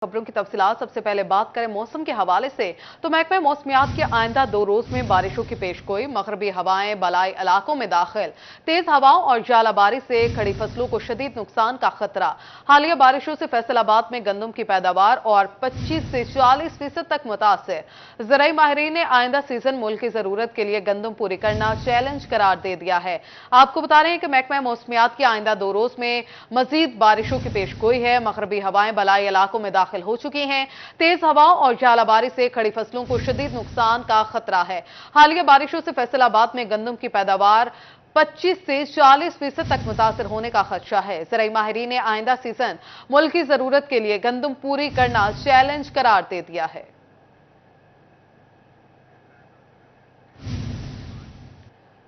खबरों की तफसीलात। सबसे पहले बात करें मौसम के हवाले से, तो महकमे मौसमियात के आइंदा 2 रोज में बारिशों की पेशगोई। मगरबी हवाएं बलाई इलाकों में दाखिल, तेज हवाओं और जालाबारी से खड़ी फसलों को शदीद नुकसान का खतरा। हालिया बारिशों से फैसलाबाद में गंदम की पैदावार और 25 से 40% तक मुतासिर। ज़राई माहिरीन ने आइंदा सीजन मुल्क की जरूरत के लिए गंदम पूरी करना चैलेंज करार दे दिया है। आपको बता रहे हैं कि महकमा मौसमियात की आइंदा 2 रोज में मजीद बारिशों की पेशगोई है। मगरबी हवाएं बलाई इलाकों में दाखिल हो चुकी हैं। तेज हवाओं और जालाबारी से खड़ी फसलों को शदीद नुकसान का खतरा है। हालिया बारिशों से फैसलाबाद में गंदम की पैदावार 25 से 40% तक मुतासर होने का खदशा है। ज़राई माहिरीन ने आइंदा सीजन मुल्क की जरूरत के लिए गंदम पूरी करना चैलेंज करार दे दिया है।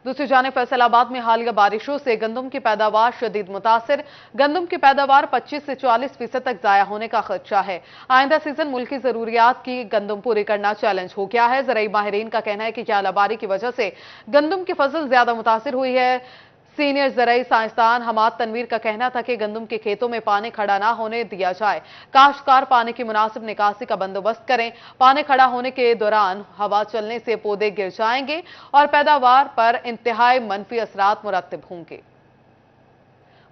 दूसरी जानिब फैसलाबाद में हालिया बारिशों से गंदम की पैदावार शदीद मुतासिर। गंदम की पैदावार 25 से 40% तक जाया होने का खदशा है। आइंदा सीजन मुल्क की जरूरियात की गंदम पूरी करना चैलेंज हो गया है। ज़राई माहिरीन का कहना है कि जालाबारी की वजह से गंदम की फसल ज्यादा मुतासिर हुई है। सीनियर ज़राई साइंसदान हमाद तनवीर का कहना था कि गंदम के खेतों में पानी खड़ा ना होने दिया जाए। काश्तकार पानी की मुनासिब निकासी का बंदोबस्त करें। पानी खड़ा होने के दौरान हवा चलने से पौधे गिर जाएंगे और पैदावार पर इंतहाई मनफी असरात मुरतब होंगे।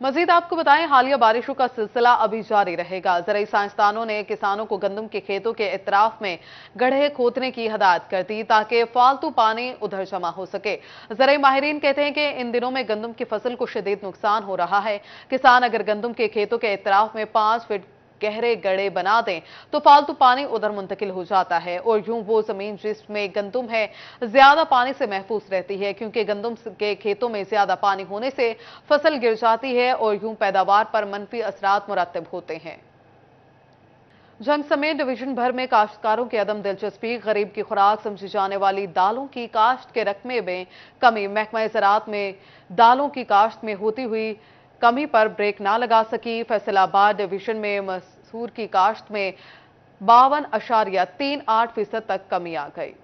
मजीद आपको बताएं, हालिया बारिशों का सिलसिला अभी जारी रहेगा। ज़राई साइंसदानों ने किसानों को गंदम के खेतों के इतराफ में गड्ढे खोदने की हिदायत कर दी ताकि फालतू पानी उधर जमा हो सके। ज़राई माहिरीन कहते हैं कि इन दिनों में गंदम की फसल को शदीद नुकसान हो रहा है। किसान अगर गंदम के खेतों के इतराफ में 5 फीट गहरे गड्ढे बना दें तो फालतू पानी उधर मुंतकिल हो जाता है और यूं वो जमीन जिसमें गंदम है ज्यादा पानी से महफूज रहती है, क्योंकि गंदम के खेतों में ज्यादा पानी होने से फसल गिर जाती है और यूं पैदावार पर मनफी असरात मुरतब होते हैं। जंग समेत डिवीजन भर में काश्तकारों की अदम दिलचस्पी। गरीब की खुराक समझी जाने वाली दालों की काश्त के रकमे में कमी। महकमा ज़राअत में दालों की काश्त में होती हुई कमी पर ब्रेक ना लगा सकी। फैसलाबाद डिवीजन में मसूर की काश्त में 52.38% तक कमी आ गई।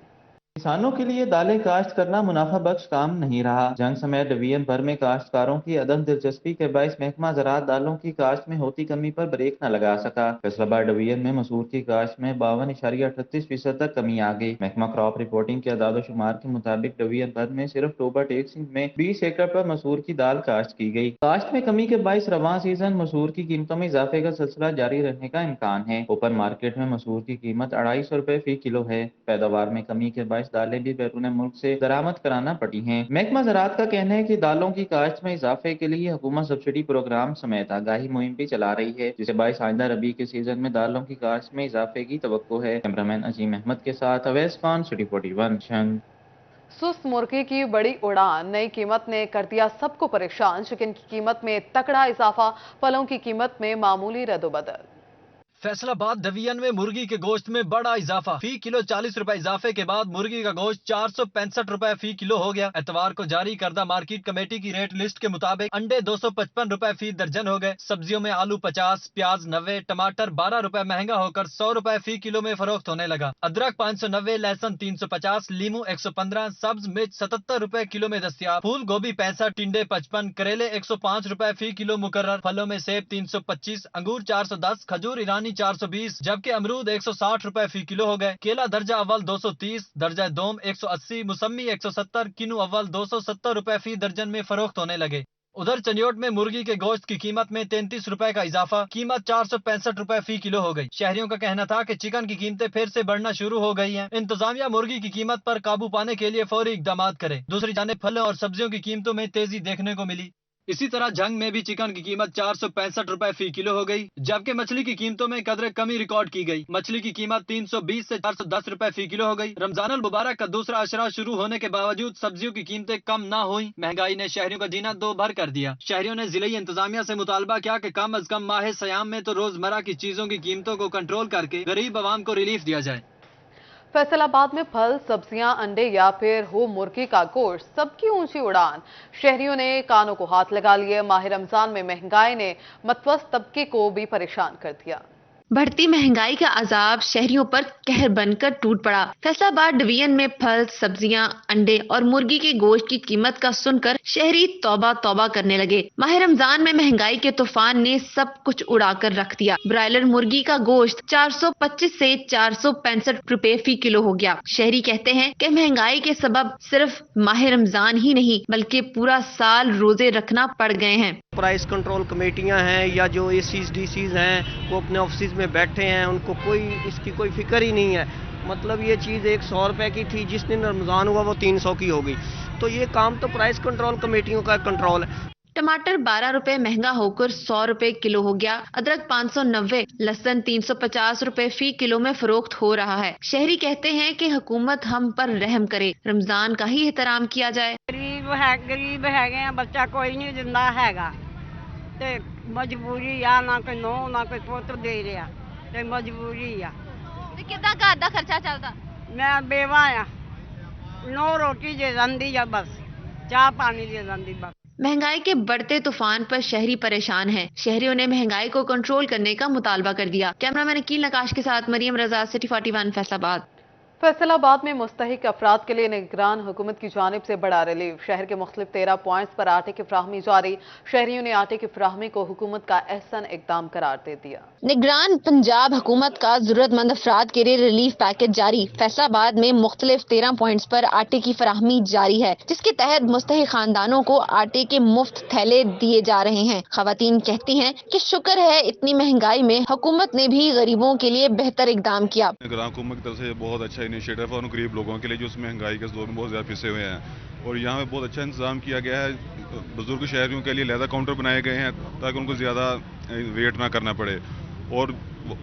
किसानों के लिए दालें काश्त करना मुनाफा बख्श काम नहीं रहा। जंग समेत डिवीजन भर में काश्तकारों की अदम दिलचस्पी के बायस महकमा ज़राअत दालों की काश्त में होती कमी पर ब्रेक न लगा सका। फैसलाबाद डिवीजन में मसूर की काश्त में 52.38% तक कमी आ गई। महकमा क्रॉप रिपोर्टिंग के अदाद शुमार के मुताबिक डिवीजन भर में सिर्फ टोबा टेक सिंह में 20 एकड़ पर मसूर की दाल काश्त की गई। काश्त में कमी के बायस रवां सीजन मसूर की कीमतों में इजाफे का सिलसिला जारी रहने का इम्कान है। ओपन मार्केट में मसूर की कीमत 250 रुपए फी किलो है। पैदावार में कमी के बायस दालें भी बैरून मुल्क से दरामद कराना पड़ी हैं। महकमा ज़राअत का कहना है कि दालों की काश्त में इजाफे के लिए हुकूमत सब्सिडी प्रोग्राम समेत आगाही मुहिम भी चला रही है, जिसे बायस आइंदा रबी के सीजन में दालों की काश्त में इजाफे की तवक्को है। कैमरामैन अजीम अहमद के साथ अवैस खान, सिटी 41 जंग। सुस्त मुर्गी की बड़ी उड़ान, नई कीमत ने कर दिया सबको परेशान। चिकन की कीमत में तगड़ा इजाफा, फलों की कीमत में मामूली रद्दोबदल। फैसलाबाद डिवीजन में मुर्गी के गोश्त में बड़ा इजाफा। फी किलो 40 रुपए इजाफे के बाद मुर्गी का गोश्त 465 रुपए फी किलो हो गया। एतवार को जारी करदा मार्केट कमेटी की रेट लिस्ट के मुताबिक अंडे 255 रुपए फी दर्जन हो गए। सब्जियों में आलू 50, प्याज 90, टमाटर 12 रुपए महंगा होकर 100 रुपए फी किलो में फरोख्त होने लगा। अदरक 590, लहसुन 350, लीमू 115, सब्ज मिर्च 77 रुपए किलो में दस्तियाब। फूल गोभी 65, टिंडे 55, करेले 105 रुपए फी किलो मुकर्रर। फलों में सेब 325, अंगूर 410, खजूर ईरानी 420, जबकि अमरूद 160 रुपए फी किलो हो गए। केला दर्जा अव्वल 230, दर्जा दोम 180, मुसम्मी 170, किन्नू अव्वल 270 रुपए फी दर्जन में फरोख्त होने लगे। उधर चंदियोट में मुर्गी के गोश्त की कीमत में 33 रुपए का इजाफा, कीमत 465 रुपए फी किलो हो गई। शहरियों का कहना था कि चिकन की कीमतें फिर से बढ़ना शुरू हो गई हैं। इंतजामिया मुर्गी की कीमत पर काबू पाने के लिए फौरी इकदाम करे। दूसरी जानिब फलों और सब्जियों की कीमतों में तेजी देखने को मिली। इसी तरह जंग में भी चिकन की कीमत 465 रुपए फी किलो हो गई, जबकि मछली की कीमतों में कदरे कमी रिकॉर्ड की गई। मछली की कीमत 320 से 410 रुपए फी किलो हो गई। रमजान अल मुबारक का दूसरा अशरा शुरू होने के बावजूद सब्जियों की कीमतें कम ना हुई। महंगाई ने शहरियों का जीना दो भर कर दिया। शहरियों ने जिले इंतजामिया से मुतालबा किया कि कम अज कम माह सयाम में तो रोजमर्रा की चीजों की कीमतों को कंट्रोल करके गरीब आवाम को रिलीफ दिया जाए। फैसलाबाद में फल, सब्जियां, अंडे या फिर हो मुर्गी का गोश्त, सबकी ऊंची उड़ान। शहरियों ने कानों को हाथ लगा लिए। माह रमजान में महंगाई ने मतवस्त तबके को भी परेशान कर दिया। बढ़ती महंगाई का अजाब शहरियों पर कहर बनकर टूट पड़ा। फैसलाबाद डिवीजन में फल, सब्जियां, अंडे और मुर्गी के गोश्त की कीमत का सुनकर शहरी तौबा तौबा करने लगे। माह रमजान में महंगाई के तूफान ने सब कुछ उड़ाकर रख दिया। ब्रायलर मुर्गी का गोश्त 425 से 465 रुपए फी किलो हो गया। शहरी कहते हैं कि महंगाई के सबब सिर्फ माह रमजान ही नहीं बल्कि पूरा साल रोजे रखना पड़ गए हैं। प्राइस कंट्रोल कमेटियां हैं या जो एसीज डीसीज हैं वो अपने ऑफिस में बैठे हैं, उनको कोई इसकी कोई फिक्र ही नहीं है। मतलब ये चीज़ 100 रुपए की थी, जिस दिन रमज़ान हुआ वो 300 की हो गई। तो ये काम तो प्राइस कंट्रोल कमेटियों का कंट्रोल है। टमाटर 12 रुपए महंगा होकर 100 रुपए किलो हो गया। अदरक 590, लहसुन 350 रुपए फी किलो में फरोख्त हो रहा है। शहरी कहते हैं कि हुकूमत हम पर रहम करे, रमजान का ही एहतराम किया जाए। गरीब है, बच्चा कोई नहीं जिंदा हैगा ते मजबूरी आ, ना कोई नो ना कोई पुत्र दे रहा ते मजबूरी आ। ਤੇ ਕਿੱਦਾਂ ਘਰ ਦਾ ਖਰਚਾ ਚੱਲਦਾ? मैं बेवा आ, नो रोटी दे जाती या बस चाह पानी दे जाती बस। महंगाई के बढ़ते तूफान पर शहरी परेशान हैं। शहरियों ने महंगाई को कंट्रोल करने का मुतालबा कर दिया। कैमरामैन अकील नकाश के साथ मरियम रजा, सिटी 41 फैसलाबाद। फैसलाबाद में मुस्तहिक अफराद के लिए निगरान हुकूमत की जानिब से बड़ा रिलीफ। शहर के मुख्तलिफ 13 पॉइंट्स पर आटे की फ्राहमी जारी। शहरियों ने आटे की फ्राहमी को हुकूमत का एहसन इकदाम करार दे दिया। निगरान पंजाब हुकूमत का जरूरतमंद अफराद के लिए रिलीफ पैकेज जारी। फैसलाबाद में मुख्तलिफ 13 पॉइंट्स पर आटे की फराहमी जारी है, जिसके तहत मुस्तहिक खानदानों को आटे के मुफ्त थैले दिए जा रहे हैं। खवातीन कहती हैं कि शुक्र है इतनी महंगाई में हुकूमत ने भी गरीबों के लिए बेहतर इकदाम किया। निगरान हुकूमत की तरफ से बहुत अच्छा इनिशिएटिव है और गरीब लोगों के लिए जो उस महंगाई के दौर में बहुत ज़्यादा पिसे हुए हैं, और यहाँ पे बहुत अच्छा इंतजाम किया गया है। बुजुर्ग शहरियों के लिए अलहदा काउंटर बनाए गए हैं ताकि उनको ज़्यादा वेट ना करना पड़े, और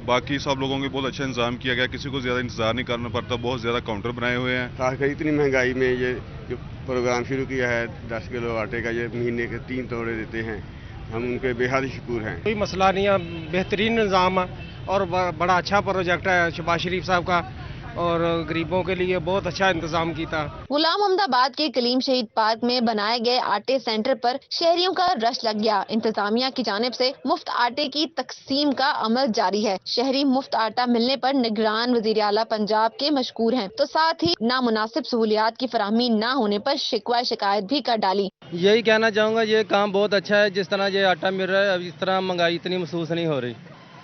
बाकी सब लोगों के बहुत अच्छा इंतजाम किया गया, किसी को ज़्यादा इंतजार नहीं करना पड़ता। बहुत ज़्यादा काउंटर बनाए हुए हैं। खासकर इतनी महंगाई में ये जो प्रोग्राम शुरू किया है 10 किलो आटे का, ये महीने के 3 तोड़े देते हैं, हम उनके बेहद शुक्र हैं। कोई मसला नहीं है, बेहतरीन निज़ाम है और बड़ा अच्छा प्रोजेक्ट है शहबाज शरीफ साहब का, और गरीबों के लिए बहुत अच्छा इंतजाम किया। गुलाम अहमदाबाद के कलीम शहीद पार्क में बनाए गए आटे सेंटर पर शहरियों का रश लग गया। इंतजामिया की जानिब से मुफ्त आटे की तकसीम का अमल जारी है। शहरी मुफ्त आटा मिलने पर निगरान वजीर आला पंजाब के मशकूर हैं, तो साथ ही नामुनासिब सहूलियात की फराहमी न होने पर शिकवा शिकायत भी कर डाली। यही कहना चाहूँगा, ये काम बहुत अच्छा है। जिस तरह ये आटा मिल रहा है, अब इस तरह महंगाई इतनी महसूस नहीं हो रही।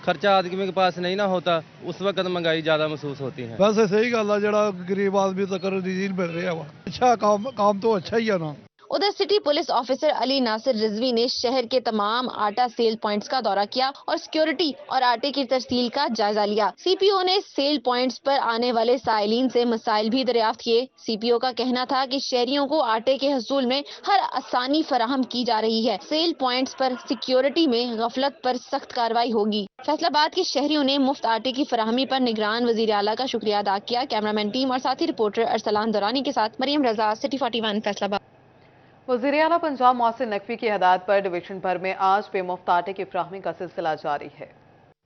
खर्चा आदमी के पास नहीं ना होता, उस वक्त महंगाई ज्यादा महसूस होती है। वैसे सही गल है, जरा गरीब आदमी तक रिलीफ मिल रहा है। अच्छा काम तो अच्छा ही है ना। उधर city police officer Ali Nasir Rizvi ने शहर के तमाम आटा सेल पॉइंट्स का दौरा किया और सिक्योरिटी और आटे की तरसील का जायजा लिया। सीपीओ ने सेल पॉइंट्स पर आने वाले साइलिन से मसाइल भी दरियाफ्त किए। सीपीओ का कहना था कि शहरियों को आटे के हसूल में हर आसानी फराहम की जा रही है। सेल पॉइंट्स पर सिक्योरिटी में गफलत पर सख्त कार्रवाई होगी। फैसलाबाद के शहरियों ने मुफ्त आटे की फराहमी पर निगरान वजीर आला का शुक्रिया अदा किया। कैमरामैन टीम और साथी रिपोर्टर अरसलान दौरानी के साथ मरियम रजा, सिटी 41 फैसलाबाद। वज़ीर आला पंजाब मोहसिन नकवी की हिदायत पर डिवीजन भर में आज बेमुफ्त आटे की फ्राहमी का सिलसिला जारी है।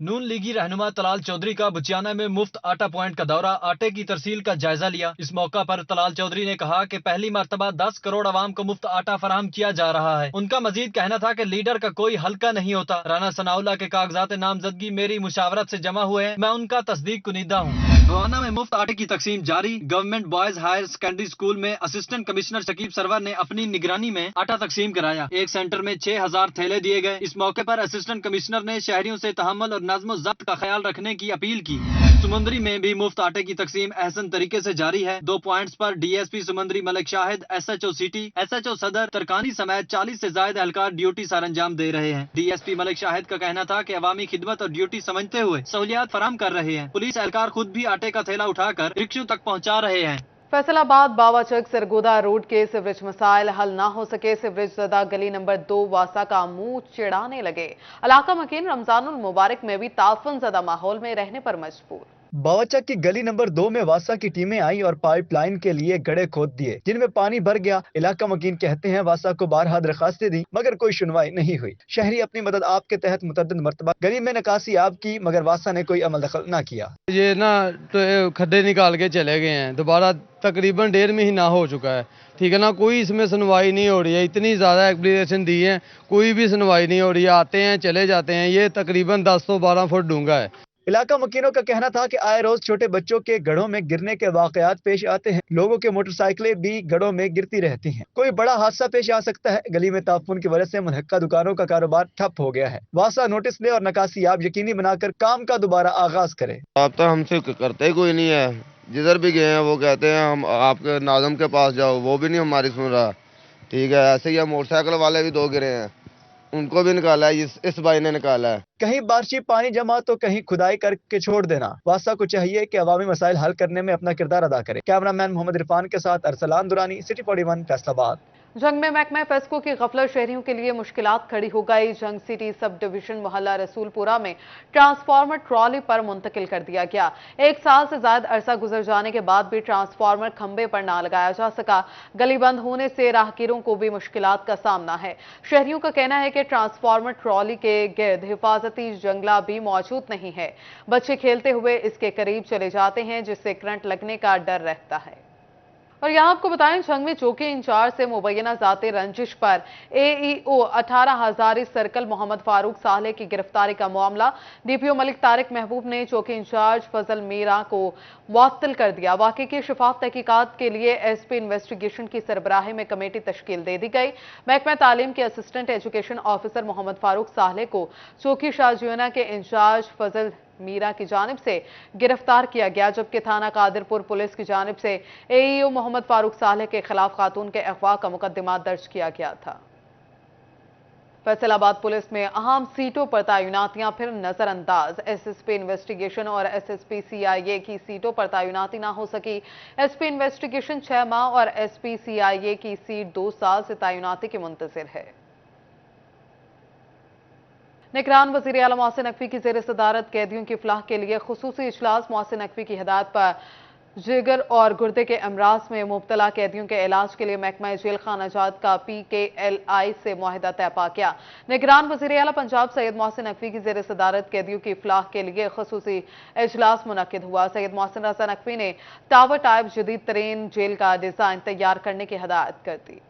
नून लीगी रहनुमा तलाल चौधरी का बुचियाना में मुफ्त आटा पॉइंट का दौरा, आटे की तरसील का जायजा लिया। इस मौका पर तलाल चौधरी ने कहा कि पहली मर्तबा 10 करोड़ आवाम को मुफ्त आटा फराहम किया जा रहा है। उनका मजीद कहना था कि लीडर का कोई हल्का नहीं होता। राना सनाउल्लाह के कागजात नामजदगी मेरी मुशावरत से जमा हुए हैं, मैं उनका तस्दीक कुनीदा हूँ। बवाना में मुफ्त आटे की तकसीम जारी। Government boys higher secondary school में असिस्टेंट कमिश्नर शकीब सरवर ने अपनी निगरानी में आटा तकसीम कराया। एक सेंटर में 6000 थैले दिए गए। इस मौके पर असिस्टेंट कमिश्नर ने शहरियों से तहम्मुल और नज़्म ज़ब्त का ख्याल रखने की अपील की। सुमंदरी में भी मुफ्त आटे की तकसीम एहसन तरीके से जारी है। 2 पॉइंट्स पर DSP Samundri Malik Shahid, SHO city, SHO Sadar, Tarkhani समेत 40 से ज्यादा एहलकार ड्यूटी सर अंजाम दे रहे हैं। डीएसपी मलिक शाहिद का कहना था कि अवामी खिदमत और ड्यूटी समझते हुए सहूलियात फराम कर रहे हैं। पुलिस एहलकार खुद भी आटे का थैला उठाकर रिक्शों तक पहुँचा रहे हैं। फैसलाबाद बावाचक सरगोदा रोड के सिवरेज मसाइल हल ना हो सके। सिवरेज ज़दा गली नंबर 2 वासा का मुंह चिढ़ाने लगे। इलाका मकीन रमजानुल मुबारक में भी ताफन ज़दा माहौल में रहने पर मजबूर। बावाचक की गली नंबर 2 में वासा की टीमें आई और पाइपलाइन के लिए गड्ढे खोद दिए, जिनमें पानी भर गया। इलाका मकीन कहते हैं वासा को बारहा दरखास्तें दी मगर कोई सुनवाई नहीं हुई। शहरी अपनी मदद आप के तहत मुतअद्दिद मरतबा गली में निकासी आप की मगर वासा ने कोई अमल दखल न किया। ये ना तो खड्डे निकाल के चले गए हैं, दोबारा तकरीबन 1.5 महीना हो चुका है। ठीक है ना, कोई इसमें सुनवाई नहीं हो रही है। इतनी ज़्यादा एप्लीकेशन दी है, कोई भी सुनवाई नहीं हो रही है। आते हैं चले जाते हैं। ये तकरीबन 10 से 12 फुट डूंगा है। इलाका मकीनों का कहना था कि आए रोज छोटे बच्चों के गढ़ों में गिरने के वाकयात पेश आते हैं। लोगों के मोटरसाइकिलें भी गढ़ों में गिरती रहती हैं। कोई बड़ा हादसा पेश आ सकता है। गली में ताफून की वजह से मुनहक्का दुकानों का कारोबार ठप हो गया है। वासा नोटिस ले और निकासियाब यकीनी बनाकर काम का दोबारा आगाज करे। अब तो हमसे करते ही कोई नहीं है। जिधर भी गए हैं वो कहते हैं हम आपके नाज़म के पास जाओ, वो भी नहीं हमारी सुन रहा। ठीक है, ऐसे ही मोटरसाइकिल वाले भी 2 गिरे हैं, उनको भी निकाला है, इस भाई ने निकाला है। कहीं बारिशी पानी जमा तो कहीं खुदाई करके छोड़ देना। वासा को चाहिए कि अवामी मसाइल हल करने में अपना किरदार अदा करे। कैमरामैन मोहम्मद इरफान के साथ अरसलान दुरानी, सिटी 41 फैसलाबाद। जंग में महकमा फेस्को की गफलत शहरियों के लिए मुश्किलात खड़ी हो गई। जंग सिटी सब डिवीजन मोहल्ला रसूलपुरा में ट्रांसफार्मर ट्रॉली पर मुंतकिल कर दिया गया। 1 साल से ज्यादा अरसा गुजर जाने के बाद भी ट्रांसफार्मर खंबे पर ना लगाया जा सका। गली बंद होने से राहगीरों को भी मुश्किलात का सामना है। शहरियों का कहना है कि ट्रांसफार्मर ट्रॉली के गिर्द हिफाजती जंगला भी मौजूद नहीं है। बच्चे खेलते हुए इसके करीब चले जाते हैं, जिससे करंट लगने का डर रहता है। और यहां आपको बताएं, जंग में चौकी इंचार्ज से मुबैना जाते रंजिश पर AEO 18 हजारी सर्कल मोहम्मद फारूक साले की गिरफ्तारी का मामला। DPO मलिक तारिक महबूब ने चौकी इंचार्ज फजल मीरा को मुअत्तल कर दिया। वाकई की शफाफ तहकीकात के लिए SP इन्वेस्टिगेशन की सरबराही में कमेटी तश्कील दे दी गई। महकमा तालीम के assistant education officer Mohammad Farooq Saleh को चौकी शाहजियाना के इंचार्ज फजल मीरा की जानिब से गिरफ्तार किया गया, जबकि थाना कादिरपुर पुलिस की जानिब से AEO मोहम्मद फारूक साले के खिलाफ खातून के अगवा का मुकदमा दर्ज किया गया था। फैसलाबाद पुलिस में अहम सीटों पर तैनातियां फिर नजरअंदाज। SSP इन्वेस्टिगेशन और SSP CIA की सीटों पर तैनाती ना हो सकी। SP इन्वेस्टिगेशन 6 माह और SP CIA की सीट 2 साल से तैनाती की मुंतजिर है। निगरान वज़ीर आला मोहसिन नकवी की ज़ेर सदारत कैदियों की फलाह के लिए खुसूसी इजलास। मोहसिन नकवी की हिदायत पर जिगर और गुर्दे के अमराज में मुब्तला कैदियों के इलाज के लिए महकमा जेल खानाजात का PKLI से मुआहिदा तय पा गया। निगरान वज़ीर आला पंजाब सैयद मोहसिन नकवी की ज़ेर सदारत कैदियों की फलाह के लिए खुसूसी इजलास मुनक्किद हुआ। सैयद मोहसिन रज़ा नकवी ने टावर टाइप जदीद तरीन जेल का डिज़ाइन तैयार करने की हिदायत कर दी।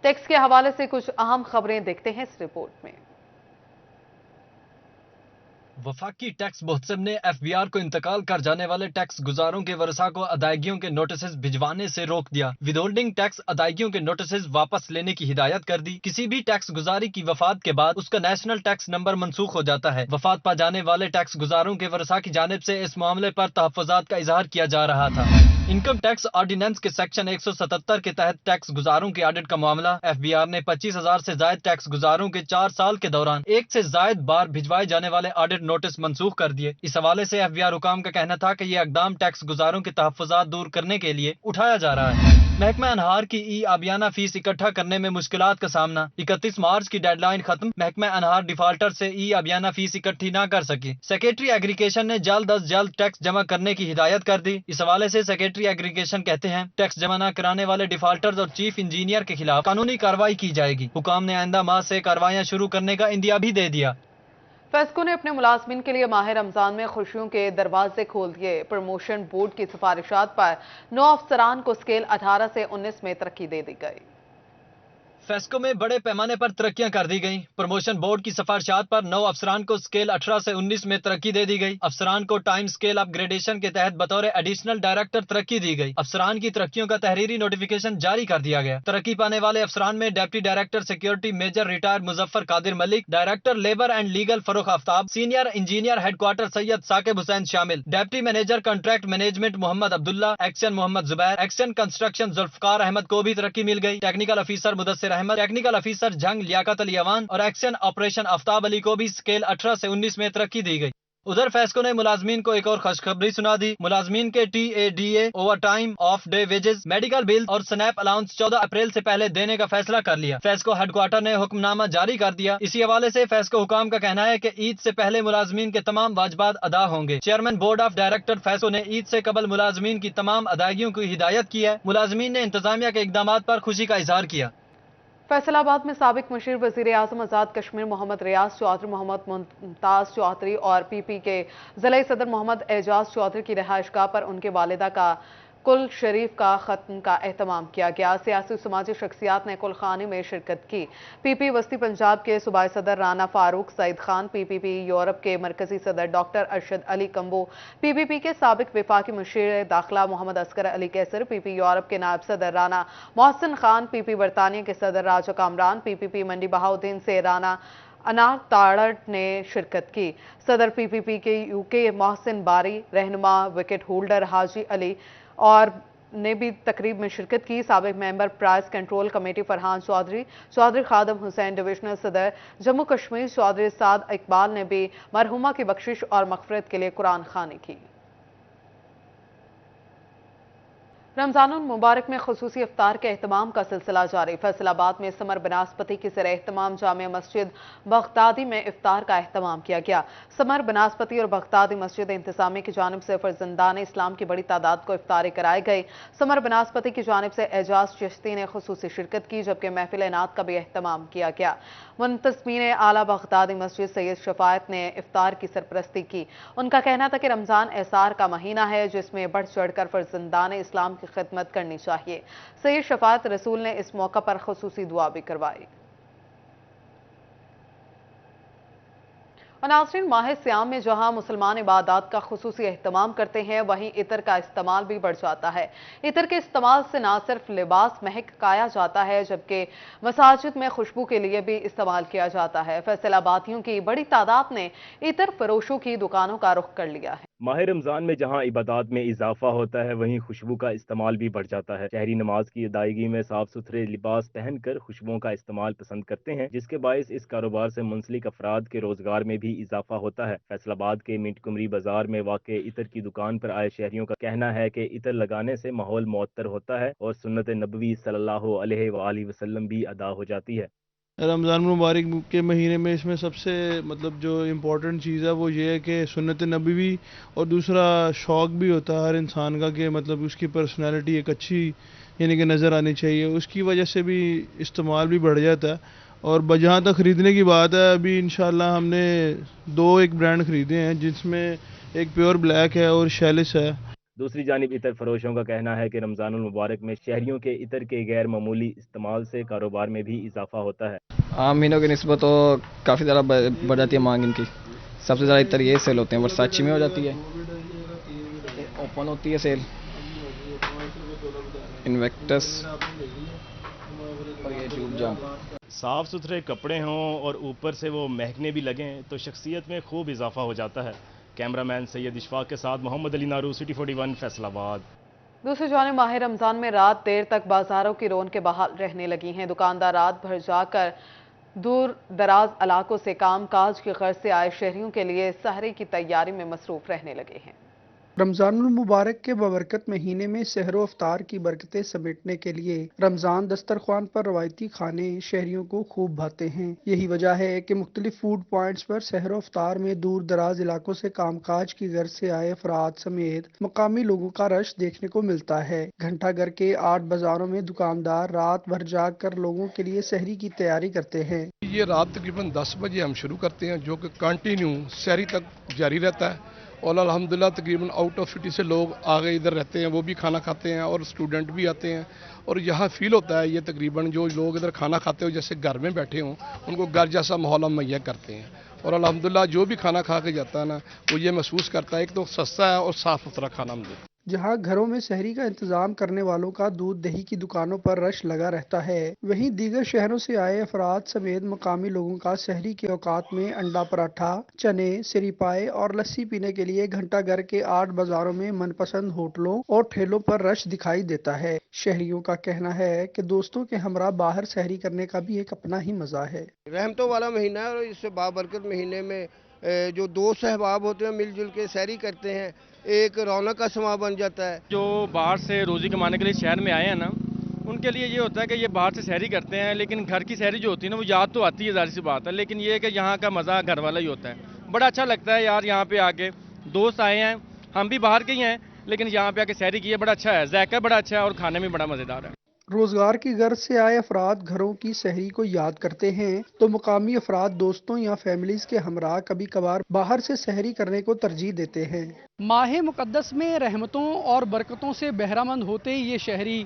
टैक्स के हवाले से कुछ अहम खबरें देखते हैं इस रिपोर्ट में। वफाकी टैक्स मुहतसिब ने FBR को इंतकाल कर जाने वाले टैक्स गुजारों के वरसा को अदायगियों के नोटिस भिजवाने से रोक दिया। विदहोल्डिंग टैक्स अदायगियों के नोटिस वापस लेने की हिदायत कर दी। किसी भी टैक्स गुजारी की वफात के बाद उसका नेशनल टैक्स नंबर मनसूख हो जाता है। वफात पा जाने वाले टैक्स गुजारों के वरसा की जानिब से इस मामले पर तहफ़्फ़ुज़ात का इजहार किया जा रहा था। इनकम टैक्स ऑर्डिनेंस के सेक्शन 177 के तहत टैक्स गुजारों के ऑडिट का मामला। FBR ने 25,000 से ज्यादा टैक्स गुजारों के 4 साल के दौरान 1 से ज्यादा बार भिजवाए जाने वाले ऑडिट नोटिस मनसूख कर दिए। इस हवाले से FBR हुकाम का कहना था कि यह इकदाम टैक्स गुजारों के तहफ़्फ़ुज़ात दूर करने के लिए उठाया जा रहा है। महकमा अनहार की आबियाना फीस इकट्ठा करने में मुश्किलात का सामना। 31 मार्च की डेडलाइन खत्म। महकमा अनहार डिफाल्टर से आबियाना फीस इकट्ठी न कर सकी। सेक्रेटरी एग्रीगेशन ने जल्द अज जल्द टैक्स जमा करने की हिदायत कर दी। इस हवाले से सेक्रेटरी एग्रीगेशन कहते हैं, टैक्स जमा न कराने वाले डिफाल्टर्स और चीफ इंजीनियर के खिलाफ कानूनी कार्रवाई की जाएगी। हुकाम ने आइंदा माह से कार्रवाइयां शुरू करने का इंदिया भी दे दिया। फेस्को ने अपने मुलाजमीन के लिए माह रमजान में खुशियों के दरवाजे खोल दिए। प्रमोशन बोर्ड की सिफारिशात पर 9 अफसरान को स्केल 18 से 19 में तरक्की दे दी गई। फेस्को में बड़े पैमाने पर तरक्कियां कर दी गईं। प्रमोशन बोर्ड की सिफारिशात पर 9 अफसरान को स्केल 18 से 19 में तरक्की दे दी गई। अफसरान को टाइम स्केल अपग्रेडेशन के तहत बतौर एडिशनल डायरेक्टर तरक्की दी गई। अफसरान की तरक्कियों का तहरीरी नोटिफिकेशन जारी कर दिया गया। तरक्की पाने वाले अफसरान में deputy director security major retired Muzaffar Qadir Malik, director labour and legal Farrukh Aftab, senior engineer headquarter Syed Saqib Hussain शामिल, deputy manager contract management Mohammad Abdullah, XEN Mohammad Zubair, XEN construction Zulfiqar Ahmed को भी तरक्की मिल गई। Technical officer Mudassir Ahmed, technical officer Jang Liaquat Ali Awan और एक्शन ऑपरेशन आफ्ताब अली को भी स्केल 18 से 19 में तरक्की दी गई। उधर फेस्को ने मुलाजमीन को एक और खुशखबरी सुना दी। मुलाजमीन के TADA, over time, of day wages, medical bill और स्नैप अलाउंस 14 अप्रैल से पहले देने का फैसला कर लिया। फेस्को हेडक्वार्टर ने हुक्मनामा जारी कर दिया। इसी हवाले से फेस्को हुकाम का कहना है कि ईद से पहले मुलाजमीन के तमाम वाजबात अदा होंगे। Chairman board of director FESCO ने ईद से कबल मुलाजमीन की तमाम अदायगियों की हिदायत की है। मुलाजमीन ने इंतजामिया के इकदाम पर खुशी का इजहार किया। फैसलाबाद में साबिक मुशीर वज़ीर आज़म आज़ाद कश्मीर मोहम्मद रियाज चौधरी, मोहम्मद मुमताज चौधरी और PP के ज़िला सदर मोहम्मद एजाज चौधरी की रिहाइशगाह पर उनके वालिदा का कुल शरीफ का खत्म का एहतमाम किया गया। सियासी समाजी शख्सियात ने कुल खानी में शिरकत की। पीपी वस्ती पंजाब के सूबाई सदर राना फारूक सईद खान, पीपीपी यूरोप के मरकजी सदर doctor Arshad Ali combo, PPP के साबिक विफाकी मुशीर दाखिला मोहम्मद असगर अली कैसर, पीपी यूरोप के नायब सदर राना मोहसिन खान, पीपी बरतानिया के सदर राजा कामरान, पीपीपी मंडी बहाउद्दीन से राना अनार ताड़ड़ ने शिरकत की। सदर पीपीपी के यूके मोहसिन बारी, रहनुमा विकेट होल्डर हाजी अली और ने भी तकरीब में शिरकत की। साबिक member price control committee Farhan Chaudhry, Chaudhry Khadim Hussain divisional सदर जम्मू कश्मीर चौधरी साद इकबाल ने भी मरहुमा की बख्शिश और मगफरत के लिए कुरान खानी की। रमजानुल मुबारक में खुसूसी इफ्तार के एहतमाम का सिलसिला जारी। फैसलाबाद में समर बनास्पति की ज़ेर एहतमाम जामिया मस्जिद बगदादी में इफ्तार का एहतमाम किया गया। समर बनास्पति और बगदादी मस्जिद इंतजामिया की जानिब से फर्जंदान इस्लाम की बड़ी तादाद को इफ्तारी कराई गई। समर बनास्पति की जानिब से एजाज चिश्ती ने खुसूसी शिरकत की, जबकि महफिल नात का भी एहतमाम किया गया। मुंतज़मीन आला बगदादी मस्जिद सैयद शफायत ने इफ्तार की सरपरस्ती की। उनका कहना था कि रमजान एसार का महीना है, जिसमें बढ़ चढ़कर फर्जंदान इस्लाम की खिदमत करनी चाहिए। सैयद शफायत रसूल ने इस मौका पर खुसूसी दुआ भी करवाई। और नाज़रीन, माह सियाम में जहां मुसलमान इबादत का खुसूसी एहतमाम करते हैं, वहीं इतर का इस्तेमाल भी बढ़ जाता है। इतर के इस्तेमाल से ना सिर्फ लिबास महकाया जाता है, जबकि मसाजिद में खुशबू के लिए भी इस्तेमाल किया जाता है। फैसलाबादियों की बड़ी तादाद ने इतर फरोशों की दुकानों का रुख कर लिया है। माह रमजान में जहां इबादत में इजाफा होता है, वहीं खुशबू का इस्तेमाल भी बढ़ जाता है। शहरी नमाज की अदायगी में साफ सुथरे लिबास पहनकर खुशबुओं का इस्तेमाल पसंद करते हैं, जिसके बायस इस कारोबार से मुंसलिक अफराद के रोजगार में भी इजाफा होता है। फैसलाबाद के मिंट कुमरी बाजार में वाक़े इतर की दुकान पर आए शहरियों का कहना है कि इतर लगाने से माहौल मुअत्तर होता है और सुन्नत नबवी सल्लल्लाहु अलैहि वसल्लम भी अदा हो जाती है। रमज़ान मुबारक के महीने में इसमें सबसे जो इम्पोर्टेंट चीज़ है वो ये है कि सुन्नत नबवी, और दूसरा शौक़ भी होता है हर इंसान का कि उसकी पर्सनैलिटी एक अच्छी यानी कि नज़र आनी चाहिए। उसकी वजह से भी इस्तेमाल भी बढ़ जाता है। और जहाँ तक ख़रीदने की बात है, अभी इंशाल्लाह हमने एक ब्रांड ख़रीदे हैं, जिसमें एक प्योर ब्लैक है और शैलिस है। दूसरी जानिब इतर फरोशों का कहना है कि रमज़ानुल मुबारक में शहरियों के इतर के गैर मामूली इस्तेमाल से कारोबार में भी इजाफा होता है। आम महीनों की निस्बत तो काफ़ी ज़्यादा बढ़ जाती है मांग इनकी। सबसे ज़्यादा इतर ये सेल होते हैं, वर्साची में हो जाती है, ओपन होती है सेल, इन्वेक्टस और ये ट्यूब जाम। साफ़ सुथरे कपड़े हों और ऊपर से वो महकने भी लगें तो शख्सियत में खूब इजाफा हो जाता है। कैमरामैन सैयद इशफाक के साथ मोहम्मद अली नारू, सिटी 41 फैसलाबाद। दूसरी जानिब माह रमजान में रात देर तक बाजारों की रौनकें बहाल रहने लगी हैं। दुकानदार रात भर जाकर दूर दराज इलाकों से काम काज की गर्ज से आए शहरियों के लिए सहरी की तैयारी में मसरूफ रहने लगे हैं। रमजानुल मुबारक के बबरकत महीने में सहरो अफ्तार की बरकतें समेटने के लिए रमजान दस्तरख्वान पर रवायती खाने शहरियों को खूब भाते हैं। यही वजह है कि मुख्तलिफ फूड पॉइंट्स पर सहरो अफ्तार में दूर दराज इलाकों से कामकाज की गर्ज से आए अफराद समेत मकामी लोगों का रश देखने को मिलता है। घंटाघर के 8 बाजारों में दुकानदार रात भर जाग कर लोगों के लिए सहरी की तैयारी करते हैं। ये रात तकरीबन 10 बजे हम शुरू करते हैं, जो कि कंटिन्यू सहरी तक जारी रहता है। और अल्हम्दुलिल्लाह तकरीबन आउट ऑफ सिटी से लोग आगे इधर रहते हैं, वो भी खाना खाते हैं और स्टूडेंट भी आते हैं। और यहाँ फील होता है ये तकरीबन जो लोग इधर खाना खाते हो जैसे घर में बैठे हों, उनको घर जैसा माहौल हम मुहैया करते हैं। और अल्हम्दुलिल्लाह जो भी खाना खा के जाता है ना, वो ये महसूस करता है एक तो सस्ता है और साफ़ सुथरा खाना हम देते हैं। जहां घरों में सहरी का इंतजाम करने वालों का दूध दही की दुकानों पर रश लगा रहता है, वहीं दीगर शहरों से आए अफराद समेत मकामी लोगों का सहरी के औकात में अंडा पराठा, चने, सिरी पाए और लस्सी पीने के लिए घंटाघर के 8 बाजारों में मनपसंद होटलों और ठेलों पर रश दिखाई देता है। शहरियों का कहना है कि दोस्तों के हमरा बाहर सहरी करने का भी एक अपना ही मजा है। रहमतों वाला महीना है और इससे बाबरकत महीने में जो दोस्त अहबाब होते हैं मिलजुल के सहरी करते हैं, एक रौनक का समा बन जाता है। जो बाहर से रोजी कमाने के लिए शहर में आए हैं ना, उनके लिए ये होता है कि ये बाहर से सहरी करते हैं, लेकिन घर की सहरी जो होती है ना, वो याद तो आती है, जाहिर सी बात है, लेकिन ये है कि यहाँ का मज़ा घर वाला ही होता है। बड़ा अच्छा लगता है यार, यहाँ पे आके दोस्त आए हैं, हम भी बाहर के ही हैं, लेकिन यहाँ पे आके सहरी की है, बड़ा अच्छा है, जायका बड़ा अच्छा है और खाने में बड़ा मज़ेदार है। रोजगार की गर्ज से आए अफराद घरों की सहरी को याद करते हैं तो मुकामी अफराद दोस्तों या फैमिलीज के हमरा कभी कभार बाहर से सहरी करने को तरजीह देते हैं। माह मुकद्दस में रहमतों और बरकतों से बहरामंद होते ये शहरी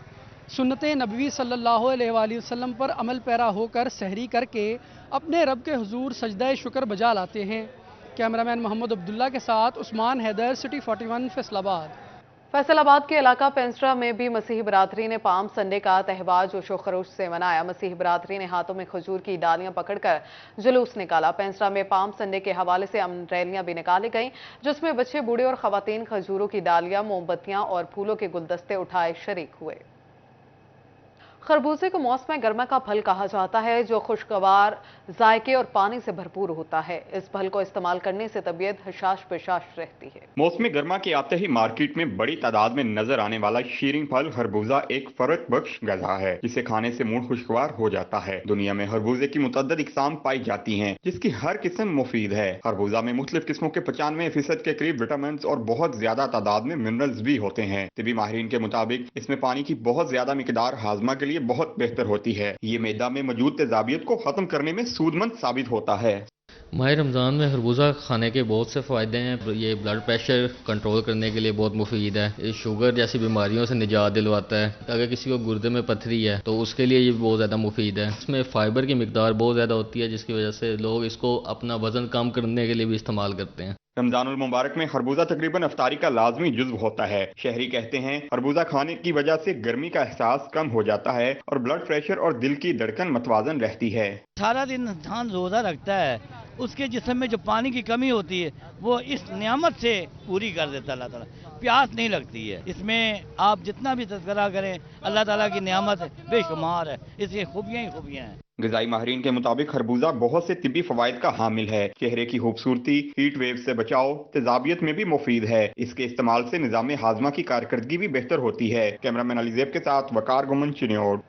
सुन्नत नबवी सल्लल्लाहु अलैहि वसल्लम पर अमल पैरा होकर सहरी करके अपने रब के हुजूर सजदा शुक्र बजा लाते हैं। कैमरामैन मोहम्मद अब्दुल्ला के साथ उस्मान हैदर, सिटी 41 फैसलाबाद। फैसलाबाद के इलाका पेंसरा में भी मसीही बरादरी ने पाम संडे का त्यौहार जोशो खरोश से मनाया। मसीही बरादरी ने हाथों में खजूर की डालियां पकड़कर जुलूस निकाला। पेंसरा में पाम संडे के हवाले से अमन रैलियां भी निकाली गईं, जिसमें बच्चे, बूढ़े और खवातीन खजूरों की डालियां, मोमबत्तियां और फूलों के गुलदस्ते उठाए शरीक हुए। खरबूजे को मौसम गर्मा का फल कहा जाता है, जो खुशगवार जायके और पानी से भरपूर होता है। इस फल को इस्तेमाल करने से तबीयत हशाश पेशाश रहती है। मौसम गर्मा के आते ही मार्केट में बड़ी तादाद में नजर आने वाला शीरीन फल खरबूजा एक फरत बख्श गज़ा है, जिसे खाने से मुंह खुशगवार हो जाता है। दुनिया में खरबूजे की मुतअद्दिद इक़साम पाई जाती हैं, जिसकी हर किस्म मुफीद है। खरबूजा में मुख्तलिफ किस्मों के 95% के करीब विटामिन और बहुत ज्यादा तादाद में मिनरल्स भी होते हैं। तिबी माहिरीन के मुताबिक इसमें पानी की बहुत ज्यादा मिकदार हाजमा के लिए बहुत बेहतर होती है। ये मैदा में मौजूद तेजाबियत को खत्म करने में सूदमंद साबित होता है। माह रमज़ान में खरबूजा खाने के बहुत से फ़ायदे हैं। ये ब्लड प्रेशर कंट्रोल करने के लिए बहुत मुफीद है। ये शुगर जैसी बीमारियों से निजात दिलवाता है। अगर किसी को गुर्दे में पथरी है तो उसके लिए ये बहुत ज़्यादा मुफीद है। इसमें फ़ाइबर की मिकदार बहुत ज़्यादा होती है, जिसकी वजह से लोग इसको अपना वज़न कम करने के लिए भी इस्तेमाल करते हैं। रमजानुल मुबारक में खरबूजा तकरीबन अफ्तारी का लाजमी जुज़्व होता है। शहरी कहते हैं खरबूजा खाने की वजह से गर्मी का एहसास कम हो जाता है और ब्लड प्रेशर और दिल की धड़कन मतवाजन रहती है। सारा दिन इंसान रोजा रखता है, उसके जिस्म में जो पानी की कमी होती है वो इस नियामत से पूरी कर देता है अल्लाह ताला। प्यास नहीं लगती है। इसमें आप जितना भी तज़किरा करें, अल्लाह ताला की नियामत बेशुमार है, इसकी खूबियाँ ही खूबियाँ हैं। ग़िज़ाई माहिरीन के मुताबिक खरबूजा बहुत से तिब्बी फवाइद का हामिल है। चेहरे की खूबसूरती, हीट वेव से बचाव, तेजाबियत में भी मुफीद है। इसके इस्तेमाल से निज़ाम हाजमा की कारकर्दगी भी बेहतर होती है। कैमरामैन अली ज़ैब के साथ वकार गुमन, चिन्योड।